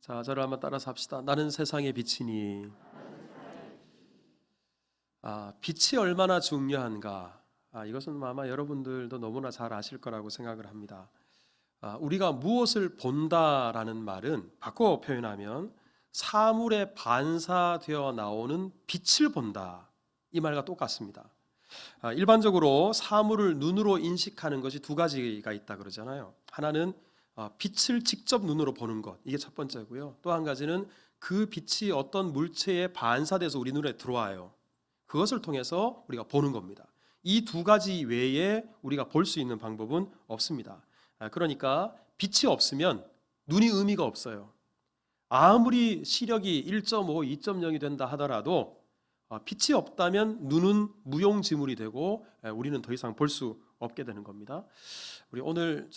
자, 저를 한번 따라서 합시다. 나는 세상의 빛이니. 빛이 얼마나 중요한가. 이것은 아마 여러분들도 너무나 잘 아실 거라고 생각을 합니다. 우리가 무엇을 본다라는 말은 바꿔 표현하면 사물에 반사되어 나오는 빛을 본다, 이 말과 똑같습니다. 일반적으로 사물을 눈으로 인식하는 것이 두 가지가 있다 그러잖아요. 하나는 빛을 직접 눈으로 보는 것, 이게 첫 번째고요. 또 한 가지는 그 빛이 어떤 물체에 반사돼서 우리 눈에 들어와요. 그것을 통해서 우리가 보는 겁니다. 이 두 가지 외에 우리가 볼 수 있는 방법은 없습니다. 그러니까 빛이 없으면 눈이 의미가 없어요. 아무리 시력이 1.5, 2.0이 된다 하더라도 빛이 없다면 눈은 무용지물이 되고 우리는 더 이상 볼 수 없게 되는 겁니다. 우리 오늘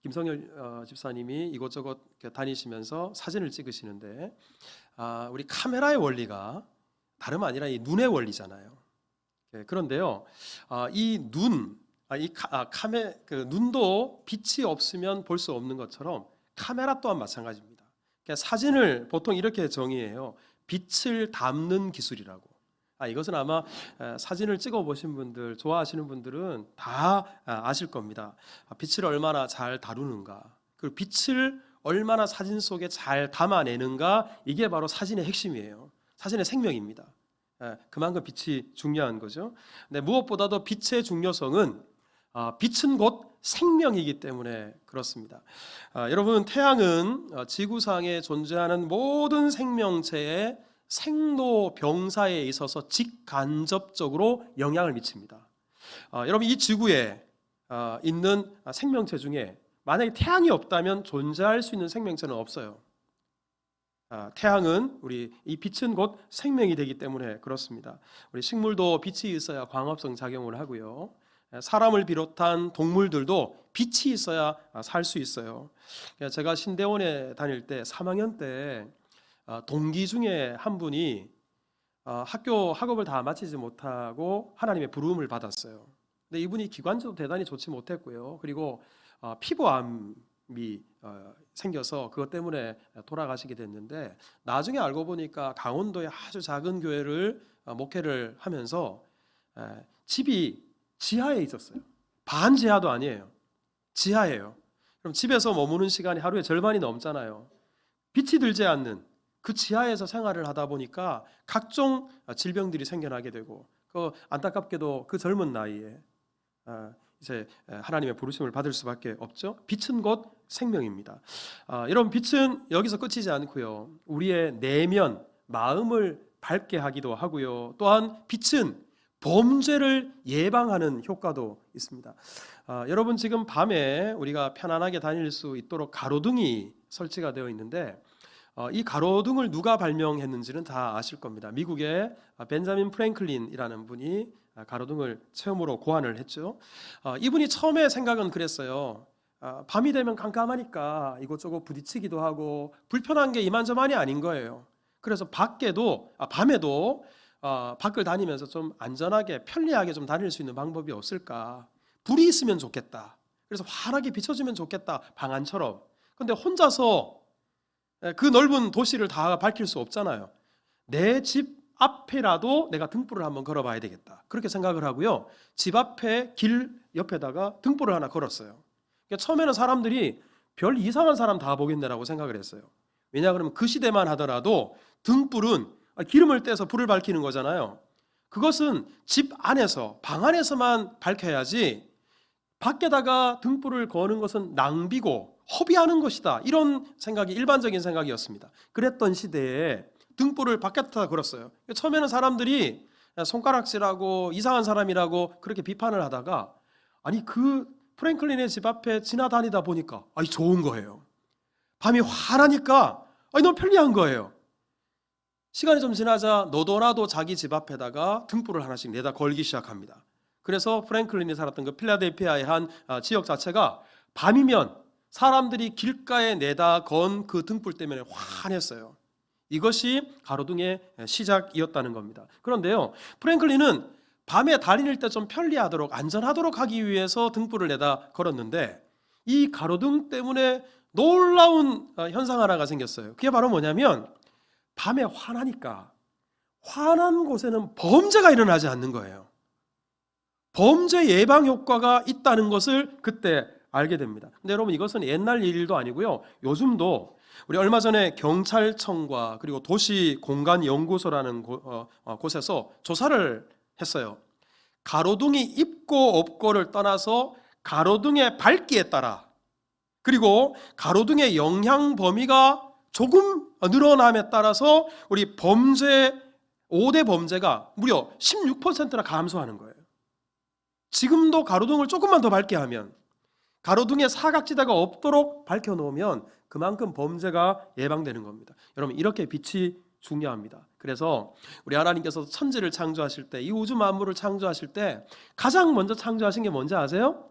김성열 집사님이 이곳저곳 다니시면서 사진을 찍으시는데 우리 카메라의 원리가 다름 아니라 이 눈의 원리잖아요. 그런데요, 눈도 빛이 없으면 볼 수 없는 것처럼 카메라 또한 마찬가지입니다. 사진을 보통 이렇게 정의해요. 빛을 담는 기술이라고. 이것은 아마 사진을 찍어 보신 분들, 좋아하시는 분들은 다 아실 겁니다. 빛을 얼마나 잘 다루는가, 그리고 빛을 얼마나 사진 속에 잘 담아내는가, 이게 바로 사진의 핵심이에요. 사진의 생명입니다. 그만큼 빛이 중요한 거죠. 근데 무엇보다도 빛의 중요성은 빛은 곧 생명이기 때문에 그렇습니다. 여러분, 태양은 지구상에 존재하는 모든 생명체의 생로병사에 있어서 직간접적으로 영향을 미칩니다. 여러분, 이 지구에 있는 생명체 중에 만약에 태양이 없다면 존재할 수 있는 생명체는 없어요. 태양은 이 빛은 곧 생명이 되기 때문에 그렇습니다. 우리 식물도 빛이 있어야 광합성 작용을 하고요. 사람을 비롯한 동물들도 빛이 있어야 살 수 있어요. 제가 신대원에 다닐 때 3학년 때 동기 중에 한 분이 학업을 다 마치지 못하고 하나님의 부름을 받았어요. 근데 이분이 기관지도 대단히 좋지 못했고요. 그리고 피부암이 생겨서 그것 때문에 돌아가시게 됐는데, 나중에 알고 보니까 강원도의 아주 작은 교회를 목회를 하면서 집이 지하에 있었어요. 반지하도 아니에요. 지하예요. 그럼 집에서 머무는 시간이 하루의 절반이 넘잖아요. 빛이 들지 않는 그 지하에서 생활을 하다 보니까 각종 질병들이 생겨나게 되고, 안타깝게도 그 젊은 나이에 이제 하나님의 부르심을 받을 수밖에 없죠. 빛은 곧 생명입니다. 여러분, 빛은 여기서 끝이지 않고요, 우리의 내면, 마음을 밝게 하기도 하고요, 또한 빛은 범죄를 예방하는 효과도 있습니다. 여러분, 지금 밤에 우리가 편안하게 다닐 수 있도록 가로등이 설치가 되어 있는데, 이 가로등을 누가 발명했는지는 다 아실 겁니다. 미국의 벤자민 프랭클린이라는 분이 가로등을 처음으로 고안을 했죠. 이분이 처음에 생각은 그랬어요. 밤이 되면 깜깜하니까 이곳저곳 부딪히기도 하고 불편한 게 이만저만이 아닌 거예요. 그래서 밤에도 밖을 다니면서 좀 안전하게 편리하게 좀 다닐 수 있는 방법이 없을까? 불이 있으면 좋겠다. 그래서 환하게 비춰주면 좋겠다, 방 안처럼. 근데 혼자서 그 넓은 도시를 다 밝힐 수 없잖아요. 내 집 앞에라도 내가 등불을 한번 걸어봐야 되겠다, 그렇게 생각을 하고요, 집 앞에 길 옆에다가 등불을 하나 걸었어요. 그러니까 처음에는 사람들이 별 이상한 사람 다 보겠네라고 생각을 했어요. 왜냐 그러면 그 시대만 하더라도 등불은 기름을 떼서 불을 밝히는 거잖아요. 그것은 집 안에서, 방 안에서만 밝혀야지 밖에다가 등불을 거는 것은 낭비고 허비하는 것이다, 이런 생각이 일반적인 생각이었습니다. 그랬던 시대에 등불을 밖에다 걸었어요. 처음에는 사람들이 손가락질하고 이상한 사람이라고 그렇게 비판을 하다가, 그 프랭클린의 집 앞에 지나다니다 보니까 좋은 거예요. 밤이 환하니까 너무 편리한 거예요. 시간이 좀 지나자 너도나도 자기 집 앞에다가 등불을 하나씩 내다 걸기 시작합니다. 그래서 프랭클린이 살았던 그 필라델피아의 한 지역 자체가 밤이면 사람들이 길가에 내다 건 그 등불 때문에 환했어요. 이것이 가로등의 시작이었다는 겁니다. 그런데요, 프랭클린은 밤에 다닐 때 좀 편리하도록, 안전하도록 하기 위해서 등불을 내다 걸었는데, 이 가로등 때문에 놀라운 현상 하나가 생겼어요. 그게 바로 뭐냐면 밤에 화나니까 화난 곳에는 범죄가 일어나지 않는 거예요. 범죄 예방 효과가 있다는 것을 그때 알게 됩니다. 근데 여러분, 이것은 옛날 일도 아니고요. 요즘도 우리 얼마 전에 경찰청과 그리고 도시공간연구소라는 곳에서 조사를 했어요. 가로등이 있고 없고를 떠나서 가로등의 밝기에 따라, 그리고 가로등의 영향 범위가 조금 늘어남에 따라서 우리 5대 범죄가 무려 16%나 감소하는 거예요. 지금도 가로등을 조금만 더 밝게 하면, 가로등에 사각지대가 없도록 밝혀놓으면 그만큼 범죄가 예방되는 겁니다. 여러분, 이렇게 빛이 중요합니다. 그래서 우리 하나님께서 천지를 창조하실 때, 이 우주 만물을 창조하실 때 가장 먼저 창조하신 게 뭔지 아세요?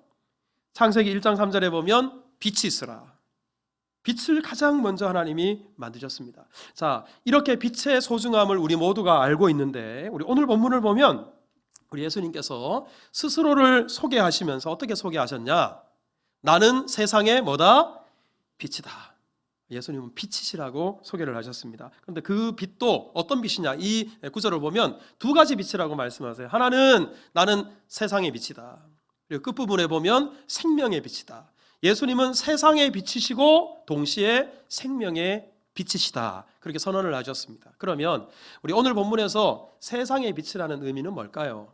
창세기 1장 3절에 보면 빛이 있으라. 빛을 가장 먼저 하나님이 만드셨습니다. 자, 이렇게 빛의 소중함을 우리 모두가 알고 있는데, 우리 오늘 본문을 보면 우리 예수님께서 스스로를 소개하시면서 어떻게 소개하셨냐? 나는 세상의 뭐다? 빛이다. 예수님은 빛이시라고 소개를 하셨습니다. 그런데 그 빛도 어떤 빛이냐? 이 구절을 보면 두 가지 빛이라고 말씀하세요. 하나는 나는 세상의 빛이다. 그리고 끝부분에 보면 생명의 빛이다. 예수님은 세상의 빛이시고 동시에 생명의 빛이시다. 그렇게 선언을 하셨습니다. 그러면 우리 오늘 본문에서 세상의 빛이라는 의미는 뭘까요?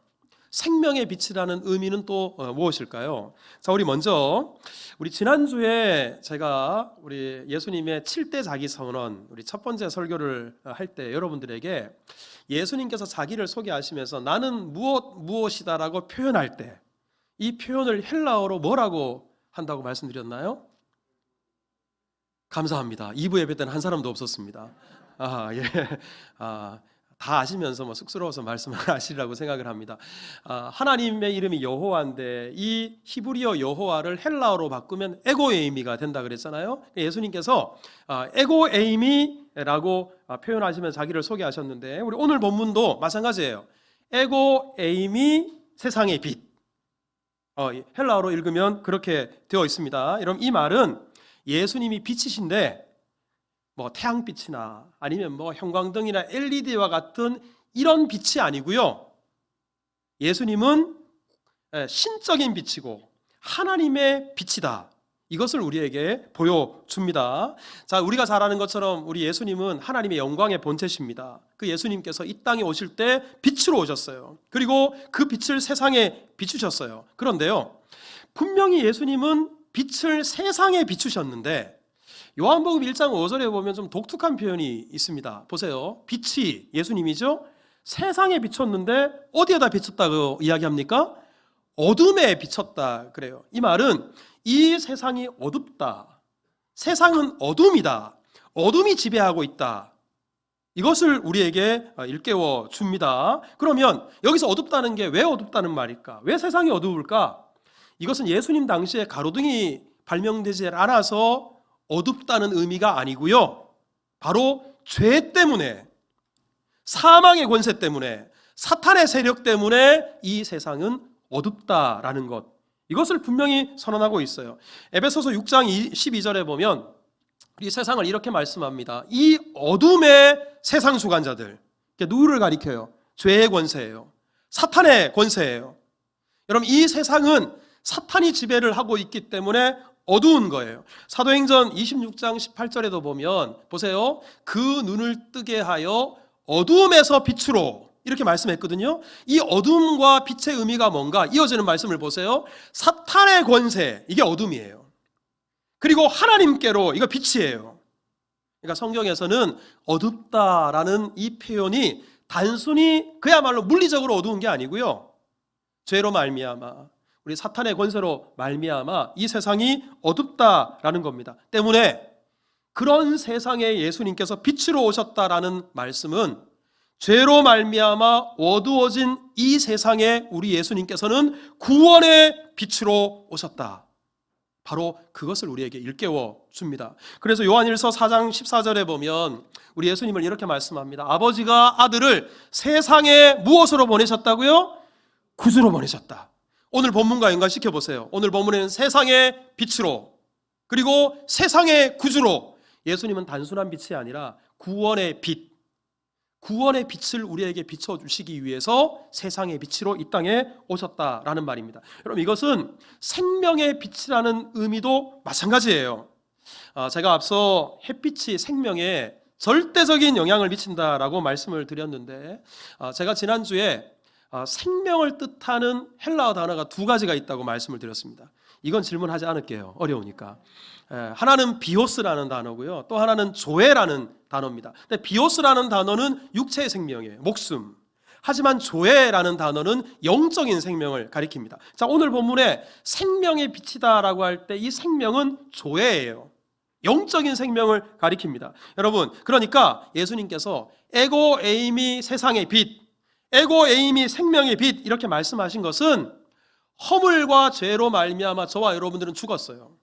생명의 빛이라는 의미는 또 무엇일까요? 자, 우리 먼저 우리 지난주에 제가 우리 예수님의 7대 자기 선언, 우리 첫 번째 설교를 할 때 여러분들에게 예수님께서 자기를 소개하시면서 나는 무엇이다라고 표현할 때 이 표현을 헬라어로 뭐라고 한다고 말씀드렸나요? 감사합니다. 2부 예배 때는 한 사람도 없었습니다. 예. 다 아시면서 쑥스러워서 말씀하시라고 생각을 합니다. 하나님의 이름이 여호와인데 이 히브리어 여호와를 헬라어로 바꾸면 에고에이미가 된다 그랬잖아요. 예수님께서 에고에이미라고 표현하시면서 자기를 소개하셨는데, 우리 오늘 본문도 마찬가지예요. 에고에이미 세상의 빛. 헬라어로 읽으면 그렇게 되어 있습니다. 여러분, 이 말은 예수님이 빛이신데 태양빛이나 아니면 형광등이나 LED와 같은 이런 빛이 아니고요. 예수님은 신적인 빛이고 하나님의 빛이다. 이것을 우리에게 보여줍니다. 자, 우리가 잘 아는 것처럼 우리 예수님은 하나님의 영광의 본체십니다. 그 예수님께서 이 땅에 오실 때 빛으로 오셨어요. 그리고 그 빛을 세상에 비추셨어요. 그런데요, 분명히 예수님은 빛을 세상에 비추셨는데 요한복음 1장 5절에 보면 좀 독특한 표현이 있습니다. 보세요. 빛이 예수님이죠. 세상에 비쳤는데 어디에다 비쳤다고 이야기합니까? 어둠에 비쳤다 그래요. 이 말은 이 세상이 어둡다. 세상은 어둠이다. 어둠이 지배하고 있다. 이것을 우리에게 일깨워 줍니다. 그러면 여기서 어둡다는 게 왜 어둡다는 말일까? 왜 세상이 어두울까? 이것은 예수님 당시에 가로등이 발명되지 않아서 어둡다는 의미가 아니고요. 바로 죄 때문에, 사망의 권세 때문에, 사탄의 세력 때문에 이 세상은 어둡다라는 것, 이것을 분명히 선언하고 있어요. 에베소서 6장 12절에 보면 이 세상을 이렇게 말씀합니다. 이 어둠의 세상 주관자들, 누구를 가리켜요? 죄의 권세예요. 사탄의 권세예요. 여러분, 이 세상은 사탄이 지배를 하고 있기 때문에 어두운 거예요. 사도행전 26장 18절에도 보면 보세요. 그 눈을 뜨게 하여 어두움에서 빛으로, 이렇게 말씀했거든요. 이 어둠과 빛의 의미가 뭔가? 이어지는 말씀을 보세요. 사탄의 권세, 이게 어둠이에요. 그리고 하나님께로, 이거 빛이에요. 그러니까 성경에서는 어둡다라는 이 표현이 단순히 그야말로 물리적으로 어두운 게 아니고요. 죄로 말미암아, 우리 사탄의 권세로 말미암아 이 세상이 어둡다라는 겁니다. 때문에 그런 세상에 예수님께서 빛으로 오셨다라는 말씀은 죄로 말미암아 어두워진 이 세상에 우리 예수님께서는 구원의 빛으로 오셨다. 바로 그것을 우리에게 일깨워 줍니다. 그래서 요한일서 4장 14절에 보면 우리 예수님을 이렇게 말씀합니다. 아버지가 아들을 세상에 무엇으로 보내셨다고요? 구주로 보내셨다. 오늘 본문과 연관시켜 보세요. 오늘 본문에는 세상의 빛으로, 그리고 세상의 구주로 예수님은 단순한 빛이 아니라 구원의 빛, 구원의 빛을 우리에게 비춰주시기 위해서 세상의 빛으로 이 땅에 오셨다라는 말입니다. 여러분, 이것은 생명의 빛이라는 의미도 마찬가지예요. 제가 앞서 햇빛이 생명에 절대적인 영향을 미친다라고 말씀을 드렸는데, 제가 지난주에 생명을 뜻하는 헬라어 단어가 두 가지가 있다고 말씀을 드렸습니다. 이건 질문하지 않을게요. 어려우니까. 하나는 비오스라는 단어고요, 또 하나는 조에라는 단어입니다. 근데 비오스라는 단어는 육체의 생명이에요, 목숨. 하지만 조에라는 단어는 영적인 생명을 가리킵니다. 자, 오늘 본문에 생명의 빛이다라고 할 때 이 생명은 조에예요. 영적인 생명을 가리킵니다. 여러분, 그러니까 예수님께서 에고 에이미 세상의 빛, 에고 에이미 생명의 빛 이렇게 말씀하신 것은 허물과 죄로 말미암아 저와 여러분들은 죽었어요.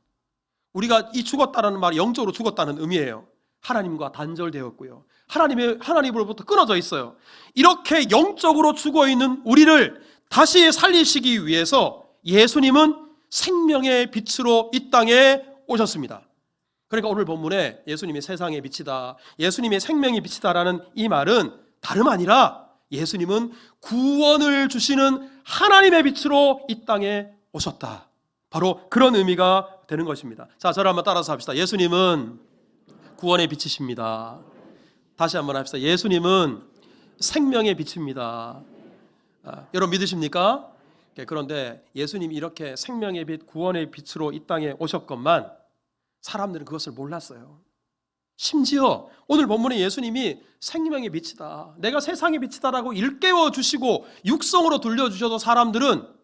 우리가 이 죽었다라는 말이 영적으로 죽었다는 의미예요. 하나님과 단절되었고요, 하나님으로부터 끊어져 있어요. 이렇게 영적으로 죽어있는 우리를 다시 살리시기 위해서 예수님은 생명의 빛으로 이 땅에 오셨습니다. 그러니까 오늘 본문에 예수님이 세상의 빛이다, 예수님이 생명의 빛이다라는 이 말은 다름 아니라 예수님은 구원을 주시는 하나님의 빛으로 이 땅에 오셨다, 바로 그런 의미가 되는 것입니다. 자, 저를 한번 따라서 합시다. 예수님은 구원의 빛이십니다. 다시 한번 합시다. 예수님은 생명의 빛입니다. 여러분 믿으십니까? 그런데 예수님이 이렇게 생명의 빛, 구원의 빛으로 이 땅에 오셨건만 사람들은 그것을 몰랐어요. 심지어 오늘 본문에 예수님이 생명의 빛이다, 내가 세상의 빛이다라고 일깨워 주시고 육성으로 들려주셔도 사람들은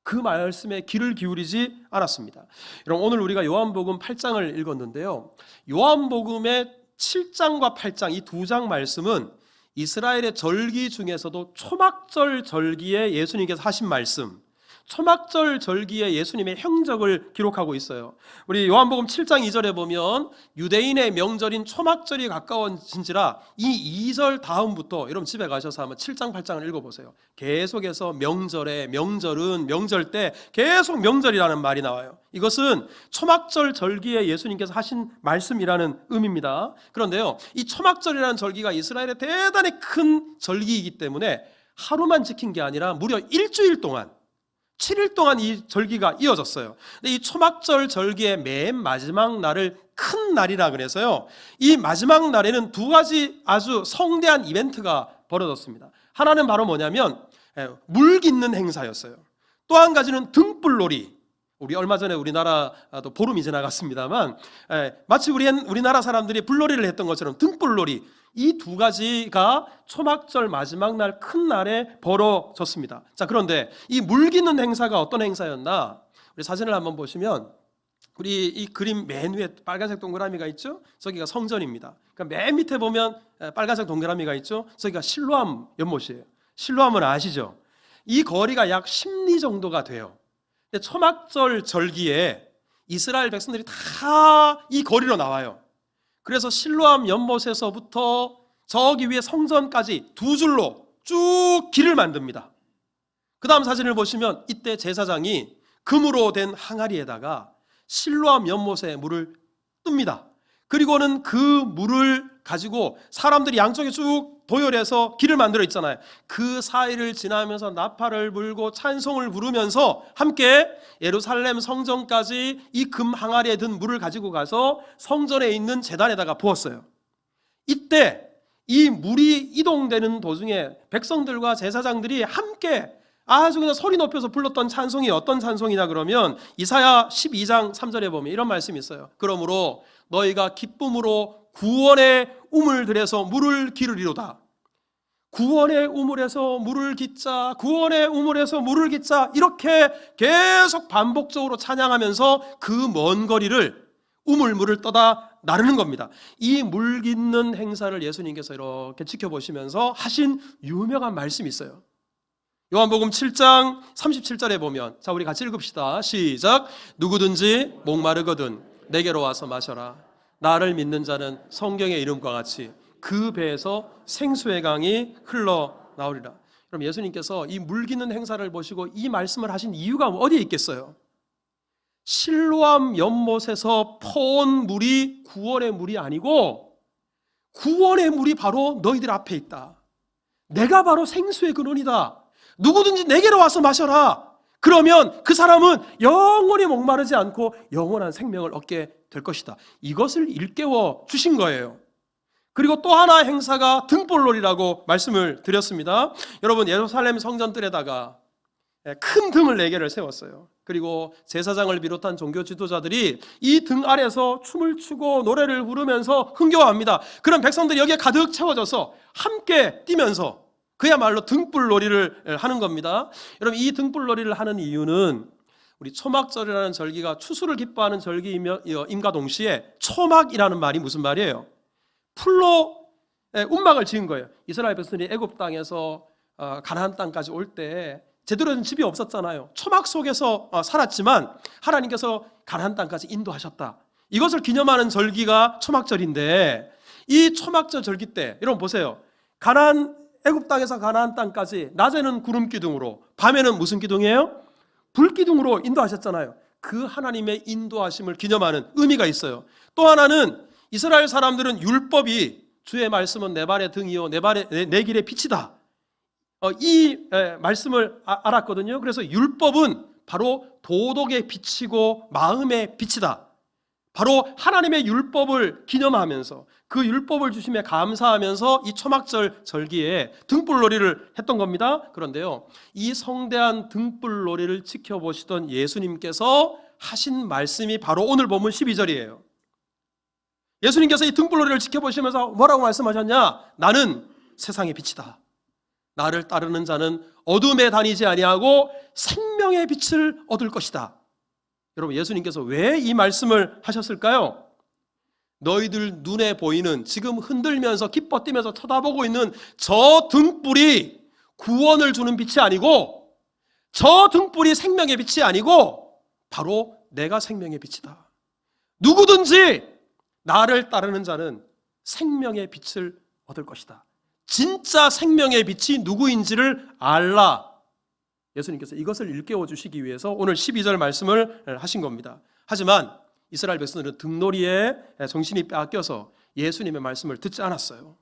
그 말씀에 귀를 기울이지 않았습니다. 여러분, 오늘 우리가 요한복음 8장을 읽었는데요, 요한복음의 7장과 8장 이 두 장 말씀은 이스라엘의 절기 중에서도 초막절 절기에 예수님께서 하신 말씀, 초막절 절기에 예수님의 행적을 기록하고 있어요. 우리 요한복음 7장 2절에 보면 유대인의 명절인 초막절이 가까워진지라 이 2절 다음부터, 여러분 집에 가셔서 한번 7장 8장을 읽어보세요. 계속해서 명절에, 명절은, 명절 때 계속 명절이라는 말이 나와요. 이것은 초막절 절기에 예수님께서 하신 말씀이라는 의미입니다. 그런데요, 이 초막절이라는 절기가 이스라엘의 대단히 큰 절기이기 때문에 하루만 지킨 게 아니라 무려 일주일 동안, 7일 동안 이 절기가 이어졌어요. 근데 이 초막절 절기의 맨 마지막 날을 큰 날이라 그래서요, 이 마지막 날에는 두 가지 아주 성대한 이벤트가 벌어졌습니다. 하나는 바로 뭐냐면 물 깃는 행사였어요. 또 한 가지는 등불놀이. 우리 얼마 전에 우리나라도 보름이 지나갔습니다만 마치 우리나라 사람들이 불놀이를 했던 것처럼 등불놀이, 이 두 가지가 초막절 마지막 날 큰 날에 벌어졌습니다. 자, 그런데 이 물 깃는 행사가 어떤 행사였나? 우리 사진을 한번 보시면 우리 이 그림 맨 위에 빨간색 동그라미가 있죠? 저기가 성전입니다. 그러니까 맨 밑에 보면 빨간색 동그라미가 있죠? 저기가 실로암 연못이에요. 실로암은 아시죠? 이 거리가 약 10리 정도가 돼요. 근데 초막절 절기에 이스라엘 백성들이 다 이 거리로 나와요. 그래서 실로암 연못에서부터 저기 위에 성전까지 두 줄로 쭉 길을 만듭니다. 그 다음 사진을 보시면 이때 제사장이 금으로 된 항아리에다가 실로암 연못에 물을 뜹니다. 그리고는 그 물을 가지고 사람들이 양쪽에 쭉 도열해서 길을 만들어 있잖아요. 그 사이를 지나면서 나팔을 불고 찬송을 부르면서 함께 예루살렘 성전까지 이 금 항아리에 든 물을 가지고 가서 성전에 있는 제단에다가 부었어요. 이때 이 물이 이동되는 도중에 백성들과 제사장들이 함께 아주 그냥 소리 높여서 불렀던 찬송이 어떤 찬송이냐 그러면 이사야 12장 3절에 보면 이런 말씀이 있어요. 그러므로 너희가 기쁨으로 구원의 우물 들에서 물을 기르리로다. 구원의 우물에서 물을 깃자, 구원의 우물에서 물을 깃자, 이렇게 계속 반복적으로 찬양하면서 그 먼 거리를 우물물을 떠다 나르는 겁니다. 이 물 깃는 행사를 예수님께서 이렇게 지켜보시면서 하신 유명한 말씀이 있어요. 요한복음 7장 37절에 보면, 자, 우리 같이 읽읍시다. 시작. 누구든지 목마르거든 내게로 와서 마셔라. 나를 믿는 자는 성경의 이름과 같이 그 배에서 생수의 강이 흘러나오리라. 그럼 예수님께서 이 물 깃는 행사를 보시고 이 말씀을 하신 이유가 어디에 있겠어요? 실로암 연못에서 퍼온 물이 구원의 물이 아니고 구원의 물이 바로 너희들 앞에 있다. 내가 바로 생수의 근원이다. 누구든지 내게로 와서 마셔라. 그러면 그 사람은 영원히 목마르지 않고 영원한 생명을 얻게 될 것이다. 이것을 일깨워 주신 거예요. 그리고 또 하나 행사가 등불놀이라고 말씀을 드렸습니다. 여러분, 예루살렘 성전뜰에다가 큰 등을 4개를 세웠어요. 그리고 제사장을 비롯한 종교 지도자들이 이 등 아래서 춤을 추고 노래를 부르면서 흥겨워합니다. 그럼 백성들이 여기에 가득 채워져서 함께 뛰면서 그야말로 등불놀이를 하는 겁니다. 여러분, 이 등불놀이를 하는 이유는 우리 초막절이라는 절기가 추수를 기뻐하는 절기임과 동시에 초막이라는 말이 무슨 말이에요? 풀로 움막을 지은 거예요. 이스라엘 백성들이 애굽 땅에서 가나안 땅까지 올 때 제대로 된 집이 없었잖아요. 초막 속에서 살았지만 하나님께서 가나안 땅까지 인도하셨다. 이것을 기념하는 절기가 초막절인데, 이 초막절 절기 때 여러분 보세요. 애굽 땅에서 가나안 땅까지 낮에는 구름 기둥으로, 밤에는 무슨 기둥이에요? 불 기둥으로 인도하셨잖아요. 그 하나님의 인도하심을 기념하는 의미가 있어요. 또 하나는 이스라엘 사람들은 율법이 주의 말씀은 내 발의 등이요 내 길의 빛이다. 이 말씀을 알았거든요. 그래서 율법은 바로 도덕의 빛이고 마음의 빛이다. 바로 하나님의 율법을 기념하면서 그 율법을 주심에 감사하면서 이 초막절 절기에 등불놀이를 했던 겁니다. 그런데요, 이 성대한 등불놀이를 지켜보시던 예수님께서 하신 말씀이 바로 오늘 본문 12절이에요. 예수님께서 이 등불놀이를 지켜보시면서 뭐라고 말씀하셨냐? 나는 세상의 빛이다. 나를 따르는 자는 어둠에 다니지 아니하고 생명의 빛을 얻을 것이다. 여러분, 예수님께서 왜 이 말씀을 하셨을까요? 너희들 눈에 보이는, 지금 흔들면서 기뻐 뛰면서 쳐다보고 있는 저 등불이 구원을 주는 빛이 아니고, 저 등불이 생명의 빛이 아니고 바로 내가 생명의 빛이다. 누구든지 나를 따르는 자는 생명의 빛을 얻을 것이다. 진짜 생명의 빛이 누구인지를 알라. 예수님께서 이것을 일깨워 주시기 위해서 오늘 12절 말씀을 하신 겁니다. 하지만 이스라엘 백성들은 등놀이에 정신이 빼앗겨서 예수님의 말씀을 듣지 않았어요.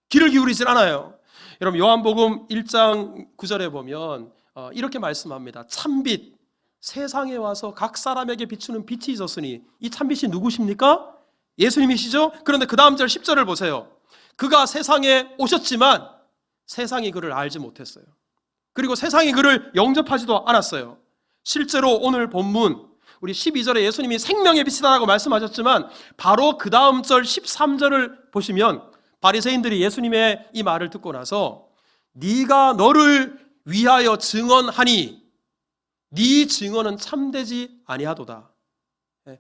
귀를 기울이질 않아요. 여러분, 요한복음 1장 9절에 보면 이렇게 말씀합니다. 참빛, 세상에 와서 각 사람에게 비추는 빛이 있었으니, 이 참빛이 누구십니까? 예수님이시죠? 그런데 그 다음 절 10절을 보세요. 그가 세상에 오셨지만 세상이 그를 알지 못했어요. 그리고 세상이 그를 영접하지도 않았어요. 실제로 오늘 본문 우리 12절에 예수님이 생명의 빛이다라고 말씀하셨지만 바로 그 다음 절 13절을 보시면 바리새인들이 예수님의 이 말을 듣고 나서 네가 너를 위하여 증언하니 네 증언은 참되지 아니하도다.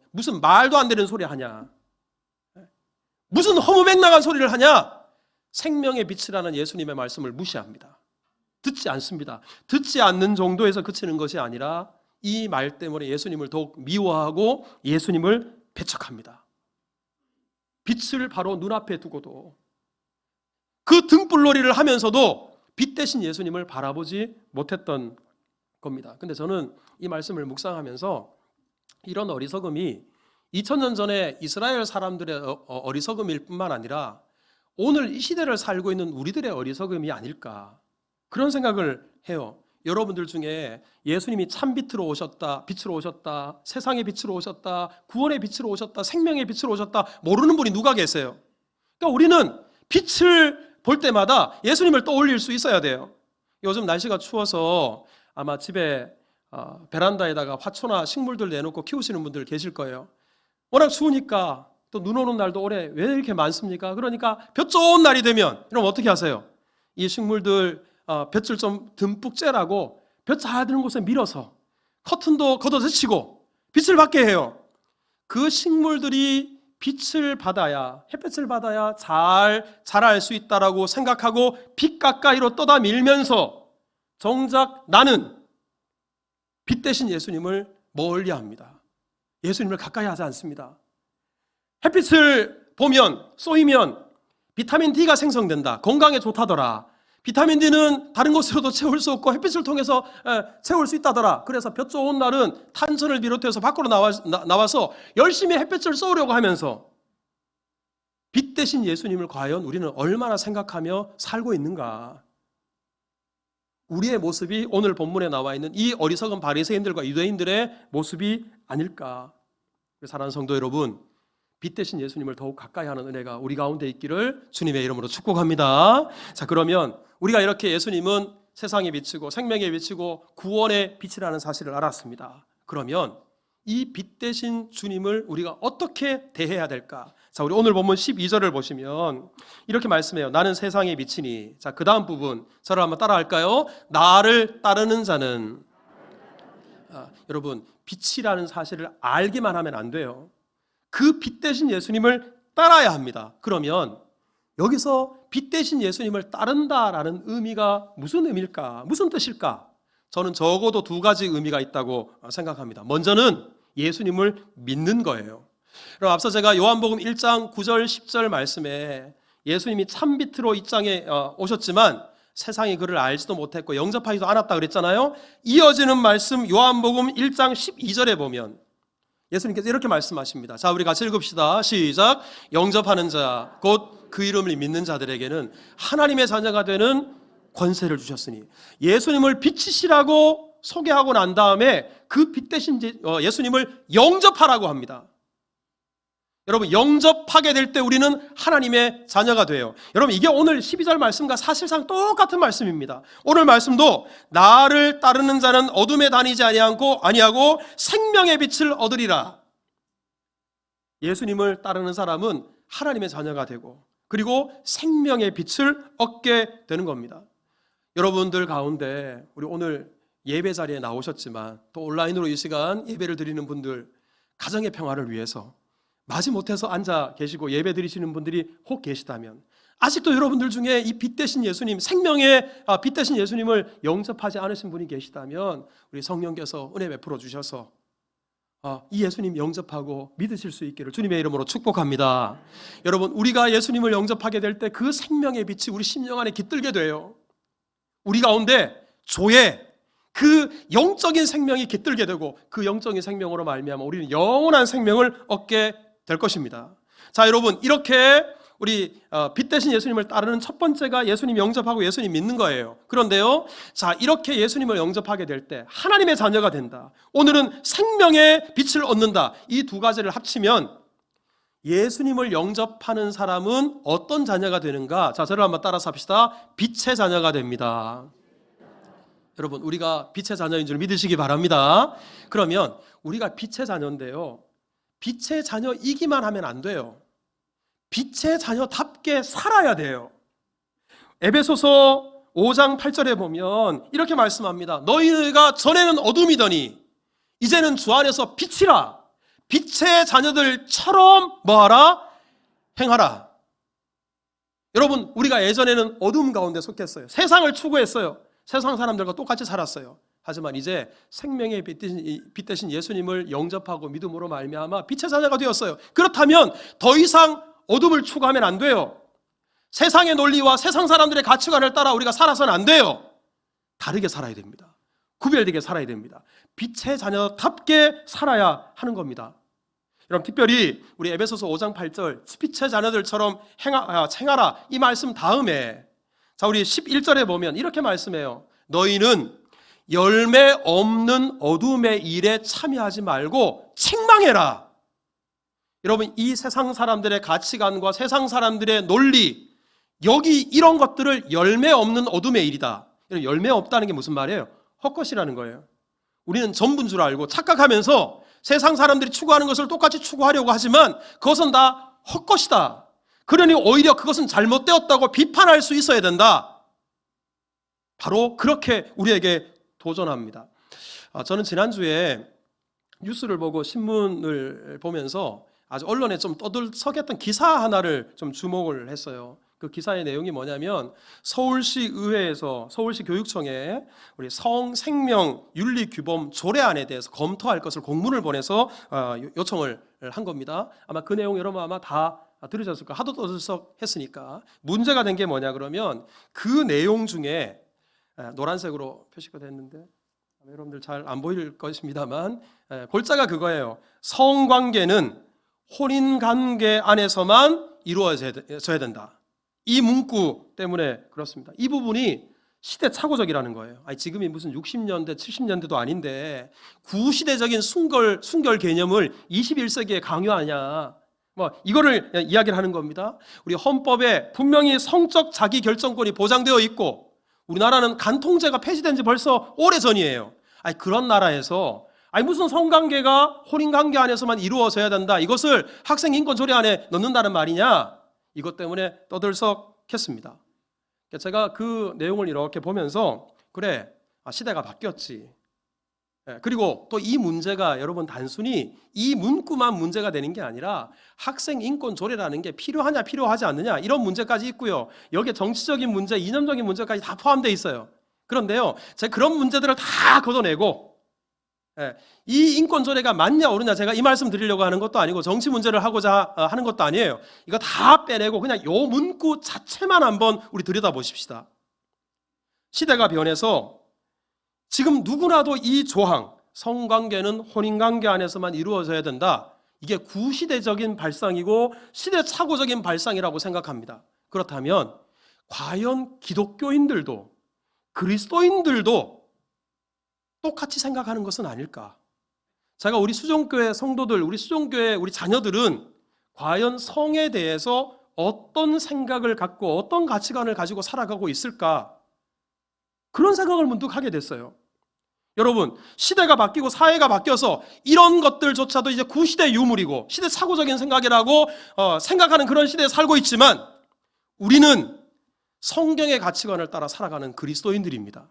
무슨 말도 안 되는 소리 하냐? 무슨 허무맹랑한 소리를 하냐? 생명의 빛이라는 예수님의 말씀을 무시합니다. 듣지 않습니다. 듣지 않는 정도에서 그치는 것이 아니라 이 말 때문에 예수님을 더욱 미워하고 예수님을 배척합니다. 빛을 바로 눈앞에 두고도, 그 등불놀이를 하면서도 빛 대신 예수님을 바라보지 못했던 겁니다. 근데 저는 이 말씀을 묵상하면서 이런 어리석음이 2000년 전에 이스라엘 사람들의 어리석음일 뿐만 아니라 오늘 이 시대를 살고 있는 우리들의 어리석음이 아닐까, 그런 생각을 해요. 여러분들 중에 예수님이 참빛으로 오셨다, 빛으로 오셨다, 세상의 빛으로 오셨다, 구원의 빛으로 오셨다, 생명의 빛으로 오셨다 모르는 분이 누가 계세요? 그러니까 우리는 빛을 볼 때마다 예수님을 떠올릴 수 있어야 돼요. 요즘 날씨가 추워서 아마 집에 베란다에다가 화초나 식물들 내놓고 키우시는 분들 계실 거예요. 워낙 추우니까, 또 눈 오는 날도 올해 왜 이렇게 많습니까? 그러니까 볕 좋은 날이 되면 그럼 어떻게 하세요? 이 식물들 볕을 좀 듬뿍 쬐라고 볕 잘 드는 곳에 밀어서 커튼도 걷어젖히고 빛을 받게 해요. 그 식물들이 빛을 받아야, 햇볕을 받아야 잘 자랄 수 있다라고 생각하고 빛 가까이로 떠다 밀면서 정작 나는 빛 대신 예수님을 멀리합니다. 예수님을 가까이 하지 않습니다. 햇빛을 보면, 쏘이면 비타민 D가 생성된다, 건강에 좋다더라. 비타민 D는 다른 것으로도 채울 수 없고 햇빛을 통해서 채울 수 있다더라. 그래서 볕 좋은 날은 탄천을 비롯해서 밖으로 나와서 열심히 햇빛을 쏘려고 하면서 빛 대신 예수님을 과연 우리는 얼마나 생각하며 살고 있는가? 우리의 모습이 오늘 본문에 나와 있는 이 어리석은 바리새인들과 유대인들의 모습이 아닐까? 사랑하는 성도 여러분, 빛 대신 예수님을 더욱 가까이 하는 은혜가 우리 가운데 있기를 주님의 이름으로 축복합니다. 자, 그러면 우리가 이렇게 예수님은 세상에 비치고 생명에 비치고 구원의 빛이라는 사실을 알았습니다. 그러면 이 빛 대신 주님을 우리가 어떻게 대해야 될까? 자, 우리 오늘 본문 12절을 보시면 이렇게 말씀해요. 나는 세상에 비치니. 자, 그 다음 부분 저를 한번 따라할까요? 나를 따르는 자는. 여러분, 빛이라는 사실을 알기만 하면 안 돼요. 그 빛 대신 예수님을 따라야 합니다. 그러면 여기서 빛 대신 예수님을 따른다라는 의미가 무슨 의미일까? 무슨 뜻일까? 저는 적어도 두 가지 의미가 있다고 생각합니다. 먼저는 예수님을 믿는 거예요. 그럼 앞서 제가 요한복음 1장 9절 10절 말씀에 예수님이 참빛으로 이 땅에 오셨지만 세상이 그를 알지도 못했고 영접하지도 않았다 그랬잖아요. 이어지는 말씀 요한복음 1장 12절에 보면 예수님께서 이렇게 말씀하십니다. 자, 우리 같이 읽읍시다. 시작. 영접하는 자, 곧 그 이름을 믿는 자들에게는 하나님의 자녀가 되는 권세를 주셨으니, 예수님을 빛이시라고 소개하고 난 다음에 그 빛 대신 예수님을 영접하라고 합니다. 여러분, 영접하게 될 때 우리는 하나님의 자녀가 돼요. 여러분, 이게 오늘 12절 말씀과 사실상 똑같은 말씀입니다. 오늘 말씀도 나를 따르는 자는 어둠에 다니지 아니하고 생명의 빛을 얻으리라. 예수님을 따르는 사람은 하나님의 자녀가 되고 그리고 생명의 빛을 얻게 되는 겁니다. 여러분들 가운데 우리 오늘 예배 자리에 나오셨지만 또 온라인으로 이 시간 예배를 드리는 분들, 가정의 평화를 위해서 마지못해서 앉아 계시고 예배 드리시는 분들이 혹 계시다면, 아직도 여러분들 중에 이 빛 대신 예수님, 생명의 빛 대신 예수님을 영접하지 않으신 분이 계시다면 우리 성령께서 은혜 베풀어 주셔서 이 예수님 영접하고 믿으실 수 있기를 주님의 이름으로 축복합니다. 여러분, 우리가 예수님을 영접하게 될 때 그 생명의 빛이 우리 심령 안에 깃들게 돼요. 우리 가운데 조예, 그 영적인 생명이 깃들게 되고 그 영적인 생명으로 말미암아 우리는 영원한 생명을 얻게 될 것입니다. 자, 여러분, 이렇게 우리 빛 대신 예수님을 따르는 첫 번째가 예수님 영접하고 예수님 믿는 거예요. 그런데요, 자, 이렇게 예수님을 영접하게 될 때 하나님의 자녀가 된다, 오늘은 생명의 빛을 얻는다, 이 두 가지를 합치면 예수님을 영접하는 사람은 어떤 자녀가 되는가? 자, 저를 한번 따라서 합시다. 빛의 자녀가 됩니다. 여러분, 우리가 빛의 자녀인 줄 믿으시기 바랍니다. 그러면 우리가 빛의 자녀인데요, 빛의 자녀이기만 하면 안 돼요. 빛의 자녀답게 살아야 돼요. 에베소서 5장 8절에 보면 이렇게 말씀합니다. 너희가 전에는 어둠이더니 이제는 주 안에서 빛이라. 빛의 자녀들처럼 뭐하라? 행하라. 여러분, 우리가 예전에는 어둠 가운데 속했어요. 세상을 추구했어요. 세상 사람들과 똑같이 살았어요. 하지만 이제 생명의 빛 대신 예수님을 영접하고 믿음으로 말미암아 빛의 자녀가 되었어요. 그렇다면 더 이상 어둠을 추구하면 안 돼요. 세상의 논리와 세상 사람들의 가치관을 따라 우리가 살아서는 안 돼요. 다르게 살아야 됩니다. 구별되게 살아야 됩니다. 빛의 자녀답게 살아야 하는 겁니다. 여러분, 특별히 우리 에베소서 5장 8절 빛의 자녀들처럼 행하라, 이 말씀 다음에 자, 우리 11절에 보면 이렇게 말씀해요. 너희는 열매 없는 어둠의 일에 참여하지 말고 책망해라. 여러분, 이 세상 사람들의 가치관과 세상 사람들의 논리, 여기 이런 것들을 열매 없는 어둠의 일이다. 열매 없다는 게 무슨 말이에요? 헛것이라는 거예요. 우리는 전부인 줄 알고 착각하면서 세상 사람들이 추구하는 것을 똑같이 추구하려고 하지만 그것은 다 헛것이다. 그러니 오히려 그것은 잘못되었다고 비판할 수 있어야 된다. 바로 그렇게 우리에게 도전합니다. 저는 지난주에 뉴스를 보고 신문을 보면서 아주 언론에 좀 떠들썩했던 기사 하나를 좀 주목을 했어요. 그 기사의 내용이 뭐냐면 서울시 의회에서 서울시 교육청에 우리 성생명 윤리규범 조례안에 대해서 검토할 것을 공문을 보내서 요청을 한 겁니다. 아마 그 내용 여러분 아마 다 들으셨을까? 하도 떠들썩했으니까. 문제가 된 게 뭐냐 그러면 그 내용 중에 노란색으로 표시가 됐는데 여러분들 잘 안 보일 것입니다만 골자가 그거예요. 성관계는 혼인관계 안에서만 이루어져야 된다. 이 문구 때문에 그렇습니다. 이 부분이 시대착오적이라는 거예요. 아니, 지금이 무슨 60년대, 70년대도 아닌데 구시대적인 순결 개념을 21세기에 강요하냐. 이거를 이야기를 하는 겁니다. 우리 헌법에 분명히 성적 자기 결정권이 보장되어 있고 우리나라는 간통죄가 폐지된 지 벌써 오래전이에요. 아니, 그런 나라에서 무슨 성관계가 혼인관계 안에서만 이루어져야 된다. 이것을 학생 인권 조례 안에 넣는다는 말이냐. 이것 때문에 떠들썩했습니다. 제가 그 내용을 이렇게 보면서 그래, 시대가 바뀌었지. 그리고 또 이 문제가 여러분 단순히 이 문구만 문제가 되는 게 아니라 학생 인권 조례라는 게 필요하냐 필요하지 않느냐 이런 문제까지 있고요. 여기에 정치적인 문제, 이념적인 문제까지 다 포함되어 있어요. 그런데요, 제가 그런 문제들을 다 걷어내고 이 인권 조례가 맞냐 옳으냐 제가 이 말씀 드리려고 하는 것도 아니고 정치 문제를 하고자 하는 것도 아니에요. 이거 다 빼내고 그냥 요 문구 자체만 한번 우리 들여다보십시다. 시대가 변해서 지금 누구나도 이 조항, 성관계는 혼인관계 안에서만 이루어져야 된다. 이게 구시대적인 발상이고 시대착오적인 발상이라고 생각합니다. 그렇다면 과연 기독교인들도 그리스도인들도 똑같이 생각하는 것은 아닐까? 제가 우리 수종교회 성도들, 우리 수종교회 우리 자녀들은 과연 성에 대해서 어떤 생각을 갖고 어떤 가치관을 가지고 살아가고 있을까? 그런 생각을 문득 하게 됐어요. 여러분, 시대가 바뀌고 사회가 바뀌어서 이런 것들조차도 이제 구시대 유물이고 시대착오적인 생각이라고 생각하는 그런 시대에 살고 있지만 우리는 성경의 가치관을 따라 살아가는 그리스도인들입니다.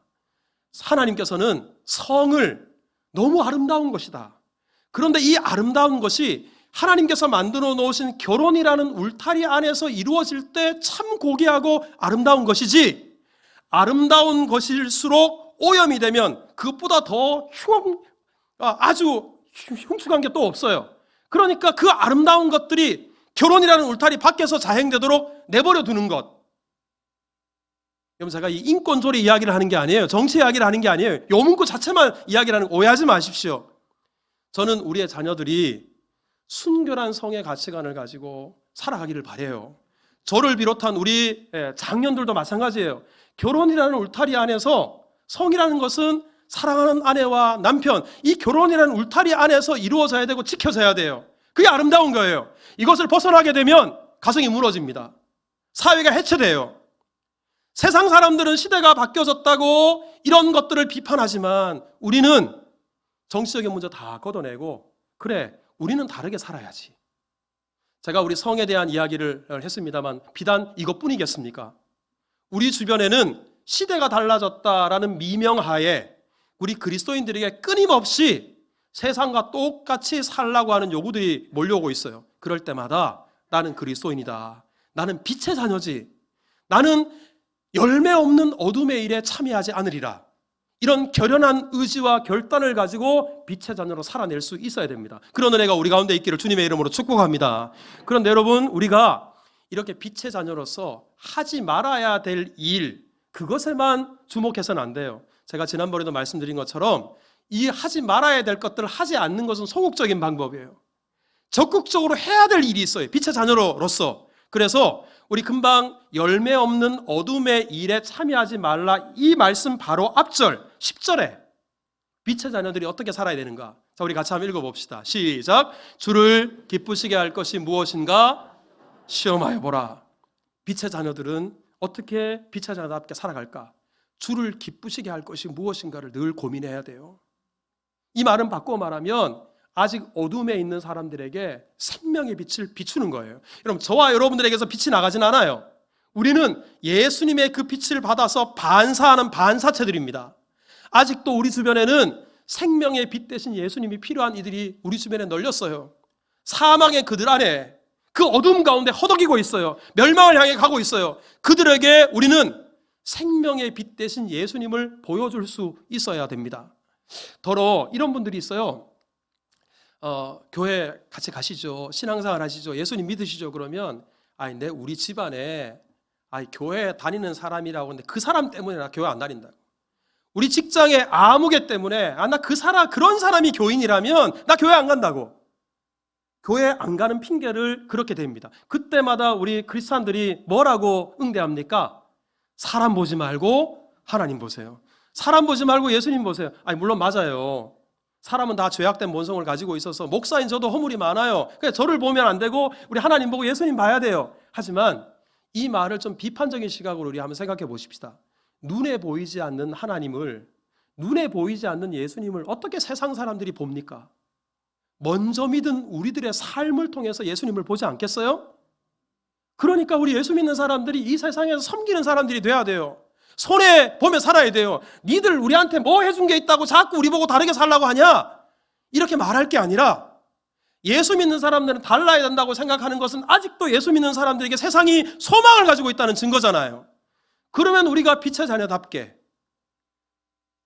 하나님께서는 성을 너무 아름다운 것이다. 그런데 이 아름다운 것이 하나님께서 만들어 놓으신 결혼이라는 울타리 안에서 이루어질 때 참 고귀하고 아름다운 것이지, 아름다운 것일수록 오염이 되면 그것보다 더 아주 흉측한 게 또 없어요. 그러니까 그 아름다운 것들이 결혼이라는 울타리 밖에서 자행되도록 내버려 두는 것. 여러분, 제가 이 인권 조례 이야기를 하는 게 아니에요. 정치 이야기를 하는 게 아니에요. 요 문구 자체만 이야기를 하는 거 오해하지 마십시오. 저는 우리의 자녀들이 순결한 성의 가치관을 가지고 살아가기를 바라요. 저를 비롯한 우리 장년들도 마찬가지예요. 결혼이라는 울타리 안에서 성이라는 것은 사랑하는 아내와 남편, 이 결혼이라는 울타리 안에서 이루어져야 되고 지켜져야 돼요. 그게 아름다운 거예요. 이것을 벗어나게 되면 가정이 무너집니다. 사회가 해체돼요. 세상 사람들은 시대가 바뀌어졌다고 이런 것들을 비판하지만 우리는 정치적인 문제 다 걷어내고 그래, 우리는 다르게 살아야지. 제가 우리 성에 대한 이야기를 했습니다만 비단 이것뿐이겠습니까? 우리 주변에는 시대가 달라졌다라는 미명하에 우리 그리스도인들에게 끊임없이 세상과 똑같이 살라고 하는 요구들이 몰려오고 있어요. 그럴 때마다 나는 그리스도인이다. 나는 빛의 자녀지. 나는 열매 없는 어둠의 일에 참여하지 않으리라. 이런 결연한 의지와 결단을 가지고 빛의 자녀로 살아낼 수 있어야 됩니다. 그런 은혜가 우리 가운데 있기를 주님의 이름으로 축복합니다. 그런데 여러분, 우리가 이렇게 빛의 자녀로서 하지 말아야 될 일, 그것에만 주목해서는 안 돼요. 제가 지난번에도 말씀드린 것처럼 이 하지 말아야 될 것들을 하지 않는 것은 소극적인 방법이에요. 적극적으로 해야 될 일이 있어요. 빛의 자녀로서. 그래서 우리 금방 열매 없는 어둠의 일에 참여하지 말라, 이 말씀 바로 앞절 10절에 빛의 자녀들이 어떻게 살아야 되는가? 자, 우리 같이 한번 읽어봅시다. 시작. 주를 기쁘시게 할 것이 무엇인가 시험하여 보라. 빛의 자녀들은 어떻게 빛의 자녀답게 살아갈까? 주를 기쁘시게 할 것이 무엇인가를 늘 고민해야 돼요. 이 말은 바꿔 말하면 아직 어둠에 있는 사람들에게 생명의 빛을 비추는 거예요. 여러분, 저와 여러분들에게서 빛이 나가진 않아요. 우리는 예수님의 그 빛을 받아서 반사하는 반사체들입니다. 아직도 우리 주변에는 생명의 빛 대신 예수님이 필요한 이들이 우리 주변에 널렸어요. 사망의 그들 안에 그 어둠 가운데 허덕이고 있어요. 멸망을 향해 가고 있어요. 그들에게 우리는 생명의 빛 대신 예수님을 보여줄 수 있어야 됩니다. 더러 이런 분들이 있어요. 교회 같이 가시죠. 신앙생활 하시죠. 예수님 믿으시죠. 그러면 우리 집안에 교회 다니는 사람이라고 하는데 그 사람 때문에 나 교회 안 다닌다. 우리 직장의 아무개 때문에 나 그런 사람이 교인이라면 나 교회 안 간다고. 교회 안 가는 핑계를 그렇게 댑니다. 그때마다 우리 크리스찬들이 뭐라고 응대합니까? 사람 보지 말고 하나님 보세요. 사람 보지 말고 예수님 보세요. 물론 맞아요. 사람은 다 죄악된 본성을 가지고 있어서 목사인 저도 허물이 많아요. 그러니까 저를 보면 안 되고 우리 하나님 보고 예수님 봐야 돼요. 하지만 이 말을 좀 비판적인 시각으로 우리 한번 생각해 보십시다. 눈에 보이지 않는 하나님을, 눈에 보이지 않는 예수님을 어떻게 세상 사람들이 봅니까? 먼저 믿은 우리들의 삶을 통해서 예수님을 보지 않겠어요? 그러니까 우리 예수 믿는 사람들이 이 세상에서 섬기는 사람들이 돼야 돼요. 손해 보며 살아야 돼요. 니들 우리한테 뭐 해준 게 있다고 자꾸 우리 보고 다르게 살라고 하냐? 이렇게 말할 게 아니라 예수 믿는 사람들은 달라야 된다고 생각하는 것은 아직도 예수 믿는 사람들에게 세상이 소망을 가지고 있다는 증거잖아요. 그러면 우리가 빛의 자녀답게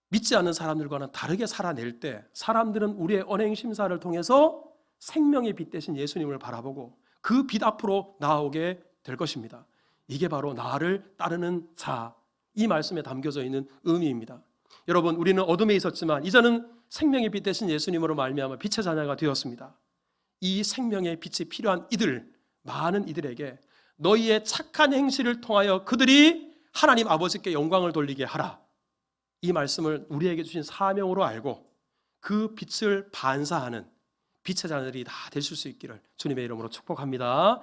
믿지 않는 사람들과는 다르게 살아낼 때 사람들은 우리의 언행 심사를 통해서 생명의 빛 대신 예수님을 바라보고 그 빛 앞으로 나오게 될 것입니다. 이게 바로 나를 따르는 자, 이 말씀에 담겨져 있는 의미입니다. 여러분, 우리는 어둠에 있었지만 이제는 생명의 빛 대신 예수님으로 말미암아 빛의 자녀가 되었습니다. 이 생명의 빛이 필요한 많은 이들에게 너희의 착한 행실을 통하여 그들이 하나님 아버지께 영광을 돌리게 하라. 이 말씀을 우리에게 주신 사명으로 알고 그 빛을 반사하는 빛의 자녀들이 다 되실 수 있기를 주님의 이름으로 축복합니다.